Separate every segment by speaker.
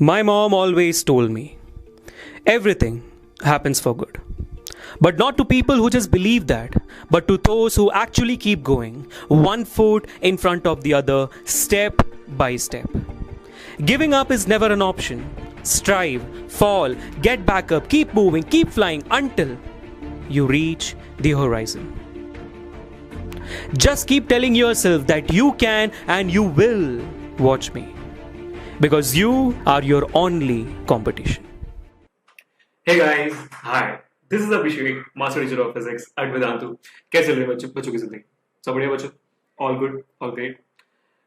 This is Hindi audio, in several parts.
Speaker 1: My mom always told me everything happens for good. But not to people who just believe that, but to those who actually keep going, one foot in front of the other, step by step. Giving up is never an option. Strive, fall, get back up, keep moving, keep flying until you reach the horizon. Just keep telling yourself that you can and you will watch me. Because you are your only competition.
Speaker 2: Hey guys, hi. This is Abhishek, Master Teacher of Physics at Vedantu. कैसे चल रहे बच्चों की जिंदगी? सब बढ़िया बच्चों? All good, all great.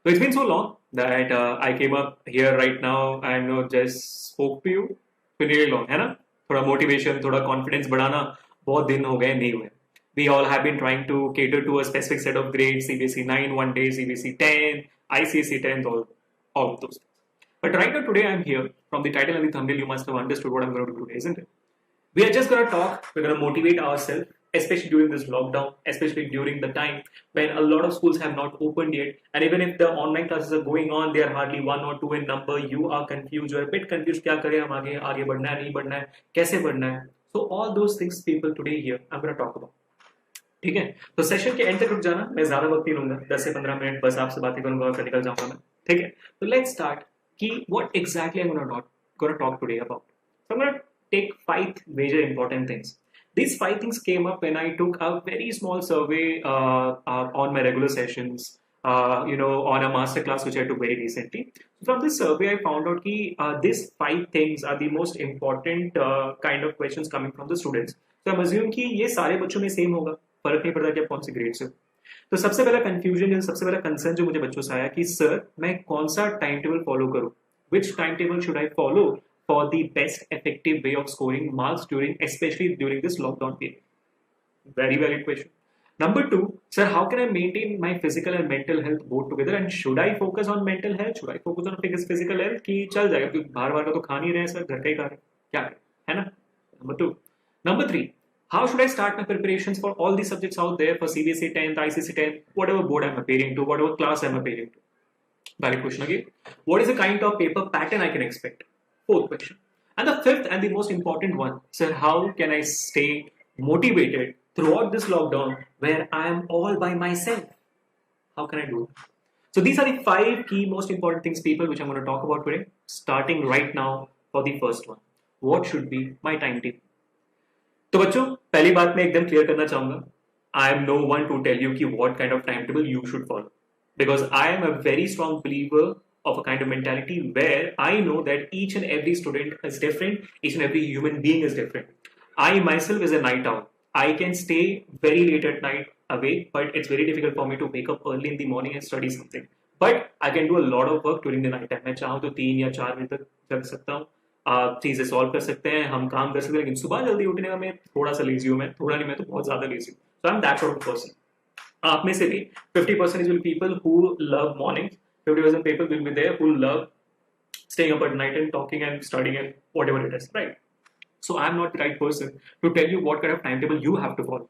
Speaker 2: So it's been so long that I came up here right now and just spoke to you. It's been really long, है ना? थोड़ा motivation, थोड़ा confidence बढ़ाना बहुत दिन हो गए नहीं हुए. We all have been trying to cater to a specific set of grades, CBSE 9 one day, CBSE 10, ICSE 10, all of those. But right now today I'm here. From the title and the thumbnail, you must have understood what I'm going to do today, isn't it? We are just going to talk, we're going to motivate ourselves, especially during this lockdown, especially during the time when a lot of schools have not opened yet. And even if the online classes are going on, they are hardly 1 or 2 in number. You are confused, you are a bit confused. क्या करें हम आगे बढ़ना है, नहीं बढ़ना है, कैसे बढ़ना है. So all those things people today here, I'm going to talk about. ठीक है, तो सेशन के एंड तक रुक जाना. मैं ज्यादा वक्त नहीं लूंगा, 10 से 15 मिनट बस आपसे बातें करूंगा और फिर निकल जाऊंगा मैं. ठीक है, तो लेट्स स्टार्ट कि what exactly I'm going to talk today about. So I'm going to take 5 major important things. These 5 things came up when I took a very small survey on my regular sessions, on a master class which I took very recently. From this survey, I found out that these 5 things are the most important kind of questions coming from the students. So I'm assuming कि ये सारे बच्चों में सेम होगा, फर्क नहीं पड़ता कि आप कौन से ग्रेड से हो. तो सबसे पहला कंफ्यूजन, सबसे पहला कंसर्न जो मुझे बच्चों से आया कि सर मैं कौन सा टाइम टेबल फॉलो करूं, which timetable should I follow for the best effective way of scoring marks especially during this lockdown period? Very valid question. Number 2, sir, how can I maintain my physical and mental health both together, and should I focus on mental health, should I focus on physical health कि चल जाएगा क्योंकि बाहर का तो खा नहीं रहे सर, घर का ही खा रहे, क्या करें, है ना. Number 2. Number 3, how should I start my preparations for all these subjects out there for CBSE 10th, ICSE 10th, whatever board I'm appearing to, whatever class I'm appearing to? Valid question again. What is the kind of paper pattern I can expect? 4th question. And the 5th and the most important one, sir, how can I stay motivated throughout this lockdown where I am all by myself? How can I do it? So these are the 5 key most important things, people, which I'm going to talk about today, starting right now for the first one. What should be my timetable? तो बच्चों, पहली बात मैं एकदम क्लियर करना चाहूंगा, I am no one to tell you कि what kind of timetable you should follow. Because I am a very strong believer of a kind of mentality where I know that each and every student is different, each and every human being is different. I myself is a night owl. I can stay very late at night awake, but it's very difficult for me to wake up early in the morning and study something. But I can do a lot of work during the night time. मैं चाहूँ तो 3 या 4 बजे तक जग सकता हूँ, आप चीजें सॉल्व कर सकते हैं, हम काम कर सकते हैं. लेकिन सुबह जल्दी उठने का मैं थोड़ा सा लेजी हूँ, मैं थोड़ा नहीं, मैं तो बहुत ज्यादा लेजी हूँ. So I'm that sort of person. आप में से भी 50% will be people who love mornings, 50% people will be there who love staying up at night and talking and studying and whatever it is, right? So I'm not the right person to tell you what kind of timetable you have to follow.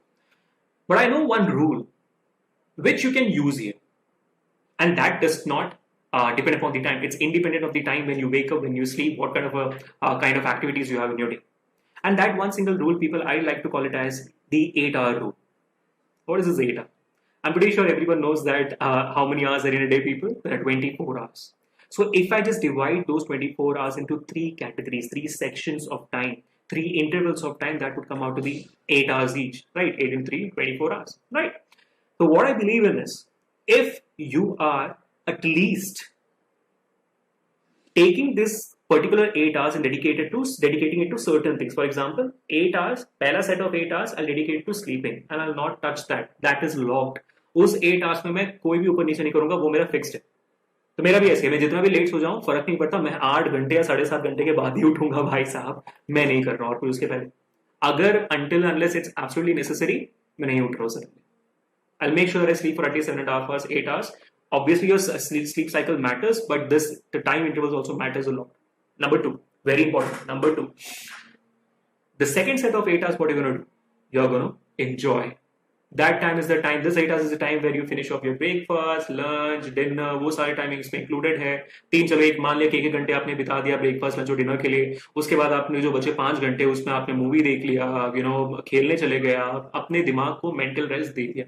Speaker 2: But I know one rule which you can use here, and that does not depend upon the time. It's independent of the time when you wake up, when you sleep, what kind of activities you have in your day. And that one single rule, people, I like to call it as the 8-hour rule. What is this 8 hour? I'm pretty sure everyone knows that how many hours are in a day, people? There are 24 hours. So if I just divide those 24 hours into 3 categories, 3 sections of time, 3 intervals of time, that would come out to be 8 hours each, right? 8 and 3, 24 hours, right? So what I believe in is, if you are at least taking this particular 8 hours and dedicating it to certain things. For example, 8 hours, पहला set of 8 hours, I'll dedicate to sleeping and I'll not touch that. That is locked. उस 8 hours में मैं कोई भी ऊपर नीचे नहीं करूंगा, वो मेरा फिक्स्ड है. तो मेरा भी ऐसे है, मैं जितना भी लेट सो जाऊं फर्क नहीं पड़ता, मैं 8 घंटे या 7.5 घंटे के बाद ही उठूंगा भाई साहब, मैं नहीं कर रहा और कोई उसके पहले. अगर until unless it's absolutely necessary, मैं नहीं उठ रहा हूं sir. I'll make sure that I sleep for at least 7.5 hours, 8 hours. Obviously your sleep cycle matters, but the time intervals also matters a lot. Number 2, very important. Number 2, the second set of 8 hours, what you're going to do? You're going to enjoy That time is the time, this 8 hours is the time where you finish off your breakfast, lunch, dinner, वो सारे टाइमिंग्स में इंक्लूडेड है। तीन, चलो एक मान लिया कि 1 घंटे आपने बिता दिया ब्रेकफास्ट लंच और डिनर के लिए, उसके बाद आपने जो बचे 5 घंटे उसमें आपने मूवी देख लिया, खेलने चले गए, आप अपने दिमाग को मेंटल रेस्ट दे दिया,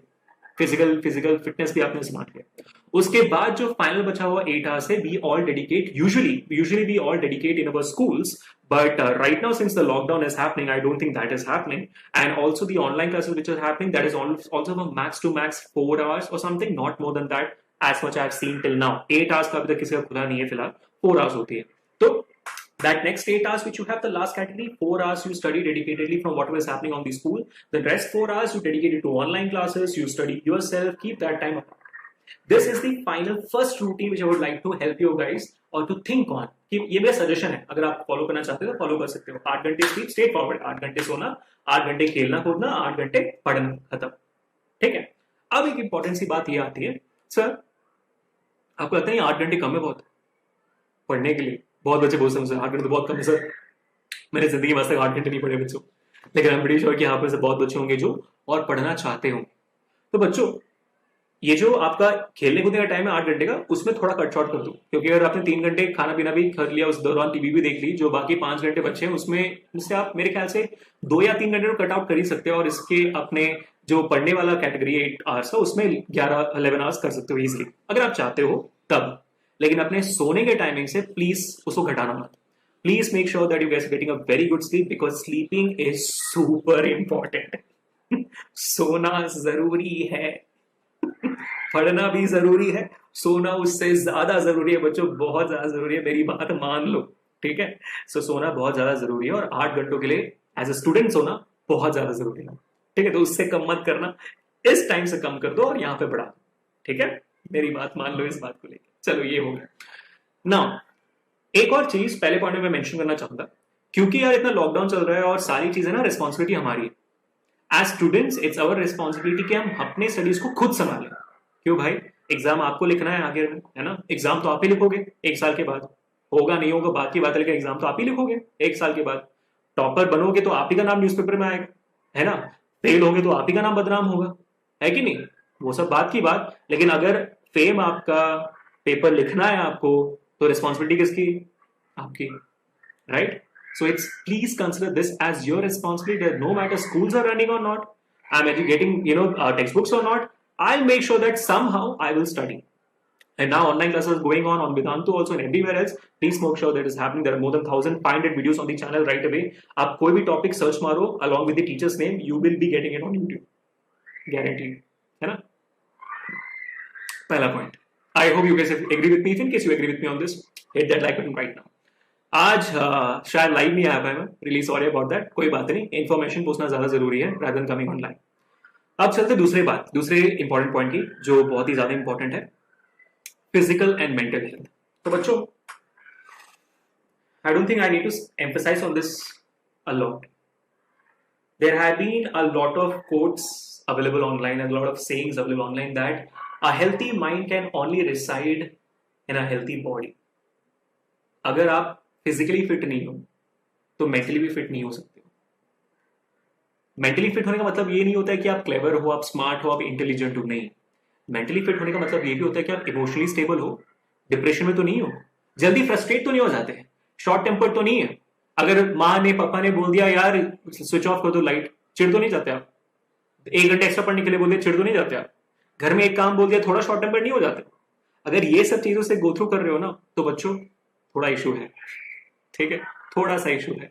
Speaker 2: फिजिकल फिटनेस भी आपने संभाल लिया। उसके बाद जो फाइनल बचा हुआ 8 आवर्स है, we all dedicate, usually we all dedicate in our schools, but right now since the lockdown is happening, I don't think that is happening, and also the online classes which are happening, that is also from max to max 4 hours or something, not more than that, as much I've seen till now। 8 hours का अभी तक किसी का खुला नहीं है फिलहाल, 4 hours होती है। तो that next 8 hours which you have, the last category, 4 hours you study dedicatedly from whatever is happening on the school, the rest 4 hours you dedicate it to online classes, you study yourself, keep that time apart। This is the final first routine which I would like to help you guys or to think on, कि ये मेरा सजेशन है, अगर आप फॉलो करना चाहते हो तो फॉलो कर सकते हो। 8 घंटे स्लीप, स्ट्रेट फॉरवर्ड, 8 घंटे सोना, 8 घंटे खेलना कूदना, 8 घंटे पढ़ना, खत्म। ठीक है। अब एक इंपॉर्टेंट सी बात ये आती है, सर आपको लगता है 8 घंटे कम है बहुत पढ़ने के लिए? बहुत बच्चे बोलते हैं मुझसे 8 घंटे तो बहुत कम है सर, मैंने जिंदगी में आज तक 8 घंटे नहीं पढ़े बच्चों। लेकिन आई एम प्रीटी श्योर कि यहाँ पर से बहुत बच्चे होंगे जो और पढ़ना चाहते हो। तो बच्चों, ये जो आपका खेलने कूदने का टाइम है 8 घंटे का, उसमें थोड़ा कट शॉर्ट कर दो, क्योंकि अगर आपने 3 घंटे खाना पीना भी कर लिया, उस दौरान टीवी भी देख ली, जो बाकी 5 घंटे बचे हैं उसमें आप मेरे ख्याल से 2 या 3 घंटे तो कट आउट कर ही सकते हो, और इसके अपने जो पढ़ने वाला कैटेगरी 8 आवर्स का, उसमें 11 आवर्स कर सकते हो इजिली, अगर आप चाहते हो तब। लेकिन अपने सोने के टाइमिंग से प्लीज उसको घटाना मत। Please make sure that you guys are getting a very good sleep, because sleeping is super important. सोना जरूरी है, पढ़ना भी जरूरी है, सोना उससे ज्यादा जरूरी है बच्चों, बहुत ज्यादा जरूरी है, मेरी बात मान लो। ठीक है। सो सोना बहुत ज्यादा जरूरी है, और 8 घंटों के लिए एज अ स्टूडेंट सोना बहुत ज्यादा जरूरी है। ठीक है। तो उससे कम मत करना, इस टाइम से कम कर दो और यहाँ पे बढ़ा दो। ठीक है। मेरी बात मान लो इस बात को लेकर। चलो ये हो गया ना। एक और चीज पहले पॉइंट में मैं मेंशन करना चाहूंगा, क्योंकि यार इतना लॉकडाउन चल रहा है और सारी चीजें ना रिस्पॉन्सिबिलिटी हमारी है। As students it's our responsibility कि हम अपने स्टडीज को खुद संभालें। क्यों भाई? एग्जाम आपको लिखना है आगे में, है ना? एग्जाम तो आप ही लिखोगे 1 साल के बाद, होगा नहीं होगा बात की बात है, लेकिन एग्जाम तो आप ही लिखोगे 1 साल के बाद। टॉपर बनोगे तो आप ही का नाम न्यूज़पेपर में आएगा, है ना? फेल होगे तो आप ही का नाम बदनाम होगा, है कि नहीं? वो सब बात की बात। लेकिन अगर फेम आपका, पेपर लिखना है आपको, तो रिस्पॉन्सिबिलिटी किसकी? आपकी, right? So it's please consider this as your responsibility that no matter schools are running or not, I'm getting textbooks or not, I'll make sure that somehow I will study. And now online classes going on Vedantu also and everywhere else. Please make sure that is happening. There are more than 1,500 videos on the channel right away. आप कोई भी topic search मारो along with the teacher's name, you will be getting it on YouTube. Guaranteed. है ना? पहला point. I hope you guys agree with me. If in case you agree with me on this, hit that like button right now. आज शायद लाइव नहीं आया मैं, रियली सॉरी अबाउट दैट। कोई बात नहीं, इन्फॉर्मेशन पूछना ज्यादा जरूरी है रादर देन कमिंग ऑनलाइन। अब चलते दूसरे इंपॉर्टेंट पॉइंट की, जो बहुत ही ज्यादा इंपॉर्टेंट है, फिजिकल एंड मेंटल हेल्थ। तो बच्चों, I don't think I need to emphasise on this a lot. There have been a lot of quotes available online and a lot of sayings available online that a healthy mind can only reside in a healthy body। अगर आप फिजिकली फिट नहीं हो तो मेंटली भी फिट नहीं हो सकते हो। मेंटली फिट होने का मतलब ये नहीं होता है कि आप क्लेवर हो, आप स्मार्ट हो, आप इंटेलिजेंट हो, नहीं। मेंटली फिट होने का मतलब ये भी होता है कि आप इमोशनली स्टेबल हो, डिप्रेशन में तो नहीं हो, जल्दी फ्रस्ट्रेट तो नहीं हो जाते हैं, शॉर्ट टेम्पर तो नहीं है। अगर माँ ने पापा ने बोल दिया यार स्विच ऑफ कर दो लाइट, चिढ़ तो नहीं जाते आप? 1 घंटे एक्स्ट्रा पढ़ने के लिए बोल दिया, चिढ़ तो नहीं जाते आप? घर में एक काम बोल दिया, थोड़ा शॉर्ट टेम्पर नहीं हो जाते? अगर ये सब चीजों से गो थ्रू कर रहे हो ना, तो बच्चों थोड़ा इशू है। ठीक है, थोड़ा सा इशू है।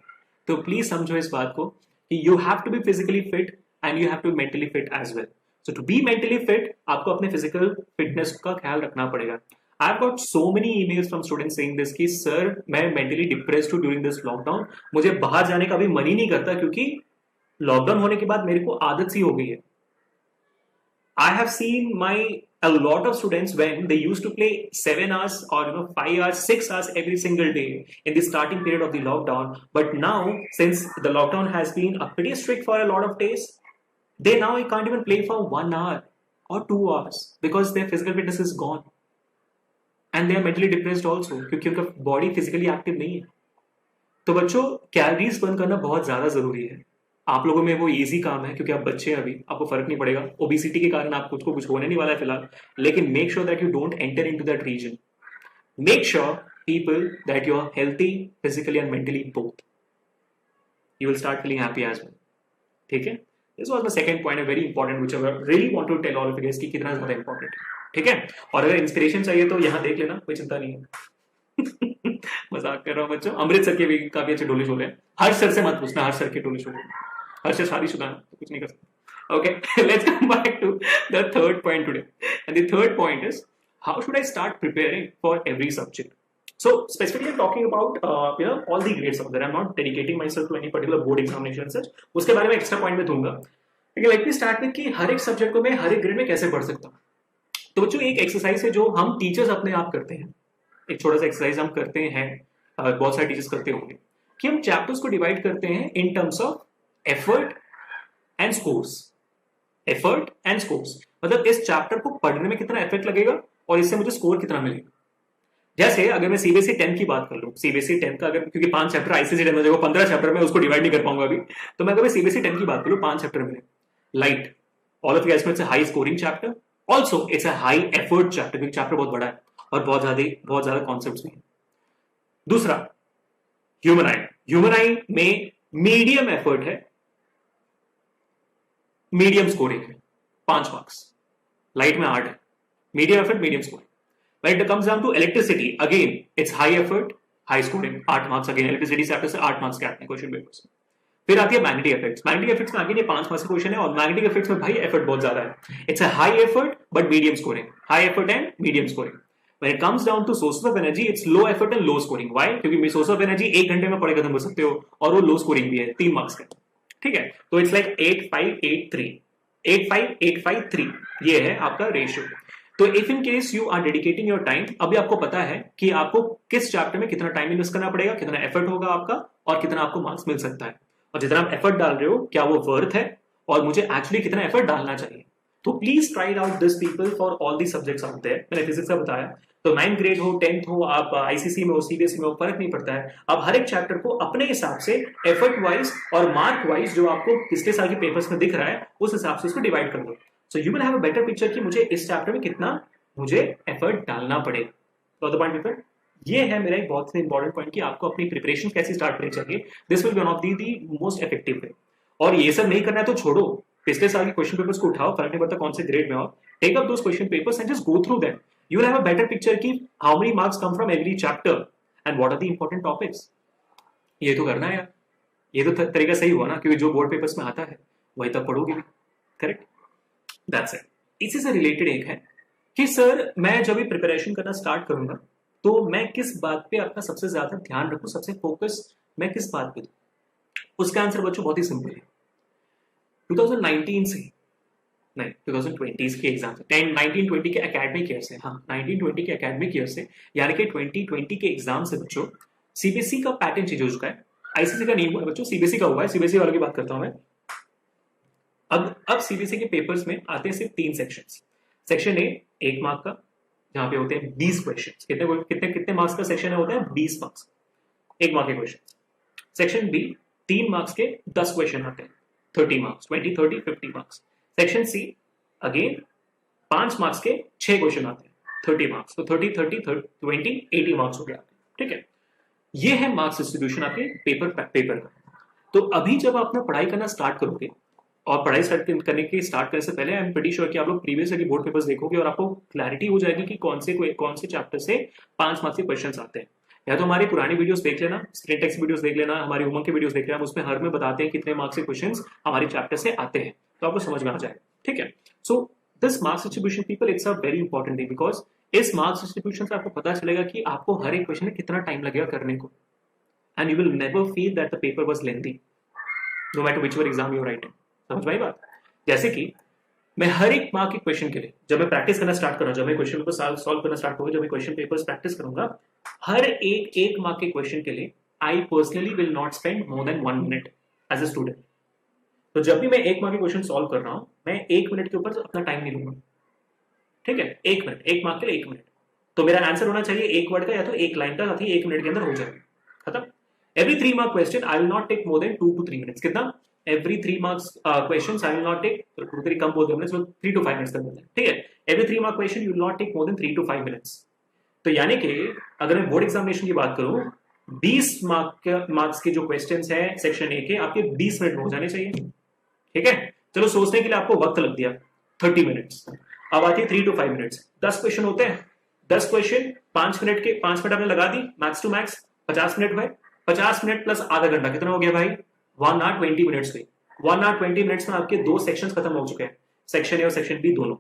Speaker 2: तो प्लीज समझो इस बात को कि you have to be physically fit and you have to be mentally fit as well. So to be mentally fit, आपको अपने फिजिकल फिटनेस का ख्याल रखना पड़ेगा। I have got so many emails from students saying this कि सर मैं मेंटली डिप्रेस्ड हूं ड्यूरिंग दिस लॉकडाउन, मुझे बाहर जाने का भी मन ही नहीं करता, क्योंकि लॉकडाउन होने के बाद मेरे को आदत सी हो गई है। I have seen a lot of students when they used to play 7 hours or 5 hours, 6 hours every single day in the starting period of the lockdown. But now, since the lockdown has been a pretty strict for a lot of days, they now can't even play for 1 hour or 2 hours because their physical fitness is gone, and they are mentally depressed also क्योंकि उनका body physically active नहीं है। तो बच्चों, कैलोरीज बर्न करना बहुत ज्यादा जरूरी है। आप लोगों में वो इजी काम है क्योंकि आप बच्चे हैं, अभी आपको फर्क नहीं पड़ेगा, ओबेसिटी के कारण आपको कुछ होने नहीं वाला है फिलहाल, लेकिन make sure that you don't enter into that region. Make sure people that you are healthy physically and mentally both. You will start feeling happy as well. ठीक है? This was the second point, a very important, which I really want to tell all of you guys कि कितना ज़्यादा important है. ठीक है? और अगर इंस्पिरेशन चाहिए तो यहाँ देख लेना, कोई चिंता नहीं है. मजाक कर रहा हूँ बच्चों. अमृत सर के भी काफी अच्छे डोले शोले हैं. हर्ष सर से मत पूछना, हर्ष सर के डोले शोले. हर्ष सर शादीशुदा है, तो कुछ नहीं कर सकता. Okay, let's come back to the third point today. And the third point is, how should I start preparing for every subject? So specifically I'm talking about all the grades out there. I'm not dedicating myself to any particular board examination and such. उसके बारे में एक्स्ट्रा पॉइंट में दूंगा. लेकिन लेट मी स्टार्ट विद कि हर एक सब्जेक्ट को मैं हर एक ग्रेड में कैसे पढ़ सकता हूँ. तो बच्चों एक एक्सरसाइज है जो हम टीचर्स अपने आप करते हैं. एक छोटा सा एक्सरसाइज हम करते हैं, बहुत सारे टीचर्स करते होंगे, कि हम चैप्टर्स को डिवाइड करते हैं in terms of effort and scores. Effort and scores मतलब इस चैप्टर को पढ़ने में कितना एफर्ट लगेगा और इससे मुझे स्कोर कितना मिलेगा. जैसे अगर मैं सीबीएसई 10 की बात कर लूं, सीबीएसई 10 का अगर, क्योंकि 5 चैप्टर आईसीएसई 10 में देखो 15 चैप्टर में उसको डिवाइड नहीं कर पाऊंगा अभी, तो मैं अगर सीबीएसई 10 की बात करूं 5 चैप्टर में, light, all of you guys know it's a high scoring chapter, also it's a high effort chapter क्योंकि चैप्टर बहुत बड़ा है और बहुत ज्यादा कॉन्सेप्ट्स भी हैं. दूसरा ह्यूमन आई. ह्यूमन आई में मीडियम एफर्ट है, मीडियम स्कोरिंग है, 5 मार्क्स. लाइट में 8 है. Medium effort, medium scoring. When it comes down to electricity, again, it's high effort, high scoring, 8 marks again. Electricity chapter से 8 मार्क्स के आते हैं क्वेश्चन पेपर से. फिर आती है मैग्नेटिक इफेक्ट्स. मैग्नेटिक इफेक्ट्स में आगे ये 5 मार्क्स का क्वेश्चन है और मैग्नेटिक इफेक्ट्स में भाई एफर्ट बहुत ज्यादा है. It's a high effort but medium scoring. High effort and medium scoring. When it comes down to sources of energy, it's low effort and low scoring. Why? क्योंकि सोर्स ऑफ एनर्जी 1 घंटे में पढ़े खत्म कर सकते हो और वो लो स्कोरिंग भी है, 3 मार्क्स का. ठीक है, तो इट्स लाइक 8 5 8 3 8 5 8 5 3 ये है आपका रेशियो. तो if in case you are dedicating your time, अभी आपको पता है कि आपको किस चैप्टर में कितना टाइम इन्वेस्ट करना पड़ेगा, कितना एफर्ट होगा आपका और कितना आपको मार्क्स मिल सकता है, और जितना आप एफर्ट डाल रहे हो क्या वो वर्थ है और मुझे एक्चुअली कितना एफर्ट डालना चाहिए. तो please try out this people for all the subjects out there. मैंने फिजिक्स का बताया, तो 9th ग्रेड हो, 10th हो, आप आईसीसी में हो, सीबीएसई में हो, फर्क नहीं पड़ता है. आप हर एक चैप्टर को अपने हिसाब से एफर्ट वाइज और मार्क वाइज जो आपको पिछले साल के पेपर्स में दिख रहा है उस हिसाब से इसको डिवाइड कर दो. So you will have a better picture कि मुझे इस चैप्टर में कितना मुझे एफर्ट डालना पड़ेगा. तो द पॉइंट पेपर ये है मेरा एक बहुत ही इंपॉर्टेंट पॉइंट कि आपको अपनी प्रिपरेशन कैसे स्टार्ट करनी चाहिए. This will be one of the most effective way. और ये सब नहीं करना है तो छोड़ो, पिछले साल के क्वेश्चन पेपर्स को उठाओ, फर्क नहीं पड़ता कौन से ग्रेड में हो, take up those question papers and just go through them. You will have a better picture कि how many marks come from every chapter and what are the important topics. ये तो करना है यार. ये तो तरीका सही हुआ ना, क्योंकि जो बोर्ड पेपर्स में आता है वही तब पढ़ोगे भी. Correct, that's it. इसी से रिलेटेड एक है कि सर मैं जब भी प्रिपरेशन करना स्टार्ट करूंगा तो मैं किस बात पे अपना सबसे ज्यादा ध्यान रखूं, सबसे फोकस मैं किस बात पे दूं. उसका आंसर बच्चों बहुत ही सिंपल है. 2019 से नहीं 2020 के एग्जाम से, 1920 के एकेडमिक ईयर से, हाँ 1920 के एकेडमिक ईयर से, यानी कि 2020 के एग्जाम से बच्चों सीबीएसई का पैटर्न चेंज हो चुका है. आईसीएसई का नहीं हुआ है बच्चों, सीबीएसई का हुआ है. सीबीएसई वालों की बात करता हूं मैं. अब सीबीएसई के पेपर्स में आते हैं सिर्फ 3 सेक्शंस. सेक्शन ए 1 मार्क का, जहां पे होते हैं 20 क्वेश्चन. कितने मार्क्स का सेक्शन है होता है? 20 मार्क्स, 1 मार्क के क्वेश्चन. सेक्शन बी 3 मार्क्स के 10 क्वेश्चन आते हैं, 30 marks, 20 30 50 marks. Section C again 5 marks के 6 क्वेश्चन आते हैं, 30 मार्क्स. तो 30 30 20 80 मार्क्स हो गया. ठीक है, ये है मार्क्स डिस्ट्रीब्यूशन आपके पेपर का. तो अभी जब आप अपना पढ़ाई करना स्टार्ट करोगे, और पढ़ाई स्टार्ट करने से पहले आई एम प्रीटी श्योर कि आप लोग प्रीवियस ईयर के बोर्ड पेपर्स देखोगे और आपको क्लैरिटी हो जाएगी कि कौन से चैप्टर से 5 मार्क्स के क्वेश्चंस आते हैं. या तो हमारी पुरानी वीडियोस देख लेना, स्क्रीन टेक्स्ट वीडियोस देख लेना, हमारी उमंग के वीडियोस देख लेना, उसमें हर में बताते हैं कितने मार्क्स के क्वेश्चंस हमारे चैप्टर से आते हैं, तो आपको समझ में आ जाए. ठीक है, so this marks distribution people, it's a very important thing, because इस मार्क्स डिस्ट्रीब्यूशन से आपको पता चलेगा कि आपको हर एक क्वेश्चन में कितना टाइम लगेगा करने को, and you will never feel that the paper was lengthy no matter which exam you writing. समझ में आई बात? जैसे कि मैं हर एक मार्क के क्वेश्चन के लिए जब मैं प्रैक्टिस करना स्टार्ट करूंगा, जब मैं क्वेश्चन पेपर सॉल्व करना स्टार्ट करूंगा, जब मैं क्वेश्चन पेपर्स प्रैक्टिस करूंगा, हर एक मार्क के क्वेश्चन के लिए I personally will not spend more than 1 minute as a student. तो जब भी मैं 1 मार्क के क्वेश्चन सॉल्व कर रहा हूं, मैं 1 मिनट के ऊपर अपना टाइम नहीं लूंगा. ठीक है, 1 मिनट, 1 मार्क के लिए 1 मिनट. तो मेरा आंसर होना चाहिए 1 वर्ड का या तो 1 लाइन का, साथ ही 1 मिनट के अंदर हो जाएगा, खत्म. Every 3 mark question I will not take more than 2 to 3 minutes. कितना? every 3 marks questions I will not take. तो 2-3 कम बोलते हैं, so 3 to 5 minutes तक बोलते हैं, ठीक है. Every 3 mark question you will not take more than 3 to 5 minutes. तो यानी कि अगर मैं बोर्ड एग्जामिनेशन की बात करूं, 20 मार्क्स के जो क्वेश्चंस हैं सेक्शन ए के, आपके 20 मिनट में हो जाने चाहिए, ठीक है. चलो सोचने के लिए आपको वक्त लग दिया 30 मिनट्स. अब आती है 3 to 5 मिनट्स. 10 क्वेश्चन होते हैं, 10 क्वेश्चन 5 मिनट के, 5 मिनट आपने लगा दी, मैक्स टू मैक्स 50 मिनट हुए. 50 मिनट प्लस आधा घंटा कितना हो गया भाई? 1 hour 20 मिनट्स हुई. 1 hour 20 मिनट्स में आपके 2 सेक्शंस खत्म हो चुके हैं, सेक्शन ए और सेक्शन बी दोनों.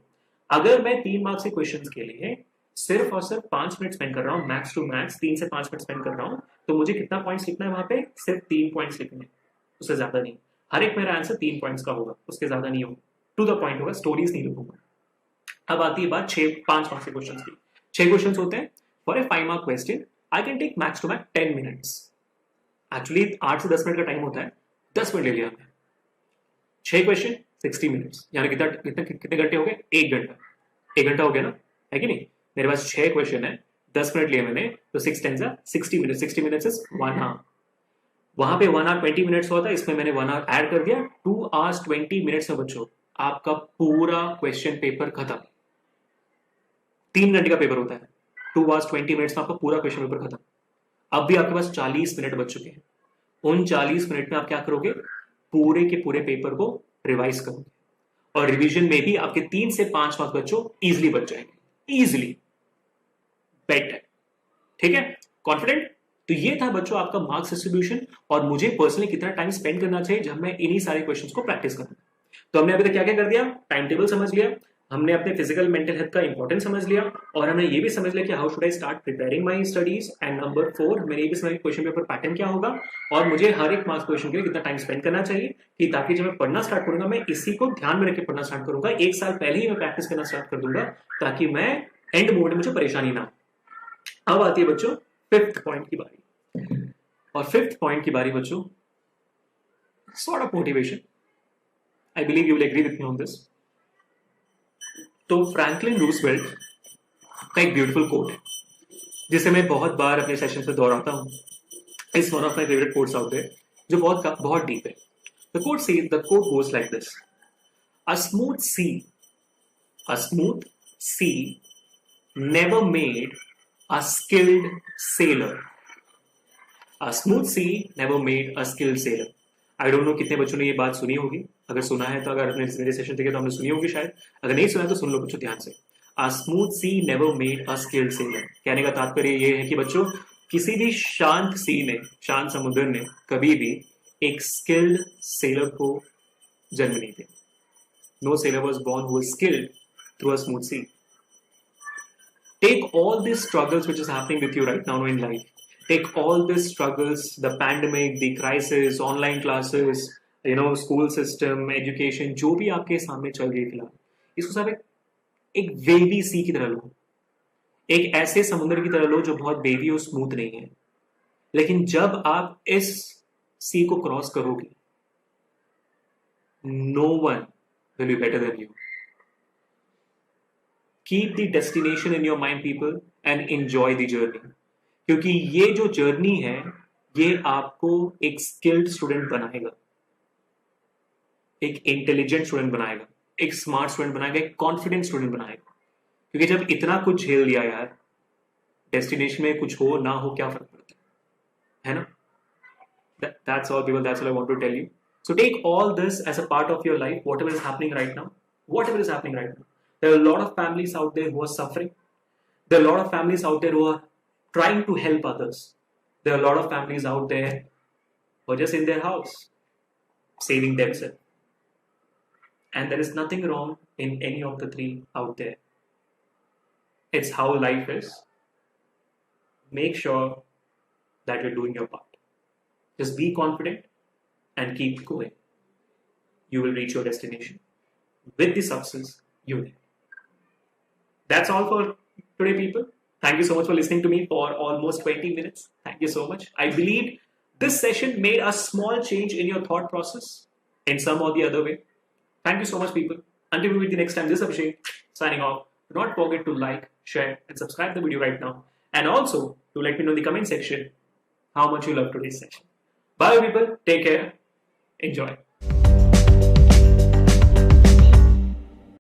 Speaker 2: अगर मैं 3 मार्क्स के क्वेश्चंस के लिए सिर्फ और सिर्फ 5 मिनट स्पेंड कर रहा हूँ, मैक्स टू मैक्स 3 से 5 मिनट स्पेंड कर रहा हूँ, तो मुझे कितना पॉइंट्स लिखना है वहां पे? सिर्फ 3 पॉइंट्स लिखने हैं, उससे ज्यादा नहीं. हर एक मेरा आंसर 3 पॉइंट्स का होगा, उसके ज्यादा नहीं होगा, टू द पॉइंट होगा, स्टोरीज नहीं लिखूंगा. अब आती है बात 5 मार्क्स के क्वेश्चन की. 6 क्वेश्चन होते हैं. For a 5 mark question I can take max to max 10 minutes. Actually 8 से 10 मिनट का टाइम होता है, 10 मिनट ले लिया हमने. 6 क्वेश्चन 60 मिनट्स, यानी कितने घंटे हो गए? 1 घंटा. 1 घंटा हो गया ना, है कि नहीं? मेरे पास 6 क्वेश्चन है, 10 मिनट लिए मैंने, तो 6 10 60 मिनट. 60 minutes is 1 hour. वहां पे 1 hour 20 मिनट्स हुआ था, इसमें मैंने 1 hour ऐड कर दिया. 2 hours 20 मिनट्स में बच्चों आपका पूरा क्वेश्चन पेपर खत्म. 3 घंटे का पेपर होता है, 2 hours 20 मिनट्स में आपका पूरा क्वेश्चन पेपर खत्म. अब भी आपके पास 40 मिनट बच चुके हैं. उन 40 मिनट में आप क्या करोगे? पूरे के पूरे पेपर को रिवाइज करोगे, और रिवीजन में भी आपके 3 से 5 मार्क्स बच्चों इजिली बच जाएंगे. इजिली बेट है, ठीक है? कॉन्फिडेंट? तो ये था बच्चों आपका मार्क्स डिस्ट्रीब्यूशन, और मुझे पर्सनली कितना टाइम स्पेंड करना चाहिए जब मैं इन्हीं सारे क्वेश्चंस को प्रैक्टिस करूं. तो हमने अभी तक क्या क्या कर दिया? टाइम टेबल समझ लिया, हमने अपने फिजिकल मेंटल हेल्थ का इंपॉर्टेंस समझ लिया, और हमने ये भी समझ लिया कि how should I start preparing my studies. And number 4 मैंने ये भी समझ क्वेश्चन पेपर पैटर्न क्या होगा, और मुझे हर एक मार्क्स क्वेश्चन के लिए कितना टाइम स्पेंड करना चाहिए, कि ताकि जब मैं पढ़ना स्टार्ट करूंगा मैं इसी को ध्यान में रख के पढ़ना स्टार्ट करूंगा. 1 साल पहले ही मैं प्रैक्टिस करना स्टार्ट कर दूंगा, ताकि मैं एंड मोड में मुझे परेशानी ना. अब आती है बच्चों 5th पॉइंट की बारी, और 5th पॉइंट की बारी बच्चों sort of motivation. I believe you will agree with me on this. तो फ्रैंकलिन रूजवेल्ट का एक ब्यूटीफुल कोट है, जिसे मैं बहुत बार अपने सेशन में दोहराता हूं. It's one of my favourite quotes out there, जो बहुत डीप है. The quote goes like this: a smooth sea never made a skilled sailor. A smooth sea never made a skilled sailor. I don't know कितने बच्चों ने ये बात सुनी होगी. अगर सुना है तो, अगर मेरे सेशन देखे तो हमने सुनी होगी शायद. अगर नहीं सुना तो सुन लो बच्चों ध्यान से. A smooth sea never made a skilled sailor. कहने का तात्पर्य ये है कि बच्चों किसी भी शांत सी ने, शांत समुद्र ने कभी भी एक स्किल्ड सेलर को जन्म नहीं दिया. No sailor was born who was skilled through a smooth sea. Take all these struggles which is happening with you right now in life. Take all these struggles, the pandemic, the crisis, online classes, school system, education, जो भी आपके सामने चल रही है फिलहाल, इसको सब एक वेवी सी की तरह लो. एक ऐसे समुद्र की तरह लो जो बहुत वेवी और स्मूथ नहीं है. लेकिन जब आप इस सी को क्रॉस करोगे, no one will be better than you. Keep the destination in your mind, people, and enjoy the journey. क्योंकि ये जो जर्नी है, ये आपको एक स्किल्ड स्टूडेंट बनाएगा, एक इंटेलिजेंट स्टूडेंट बनाएगा, एक स्मार्ट स्टूडेंट बनाएगा, एक कॉन्फिडेंट स्टूडेंट बनाएगा. क्योंकि जब इतना कुछ झेल लिया यार, डेस्टिनेशन में कुछ हो ना हो क्या फर्क पड़ता है ना? That's all, people. That's all I want to tell you. So take all this as a part of your life, whatever is happening right now. Whatever is happening right now. There are a lot of families out there who are suffering. There are a lot of families out there who are trying to help others. There are a lot of families out there who are just in their house, saving themselves. And there is nothing wrong in any of the three out there. It's how life is. Make sure that you're doing your part. Just be confident and keep going. You will reach your destination with the success you need. That's all for today, people. Thank you so much for listening to me for almost 20 minutes. Thank you so much. I believe this session made a small change in your thought process in some or the other way. Thank you so much, people. Until we meet the next time, this is Abhishek signing off. Do not forget to like, share, and subscribe the video right now. And also, to let me know in the comment section how much you love today's session. Bye, people. Take care. Enjoy.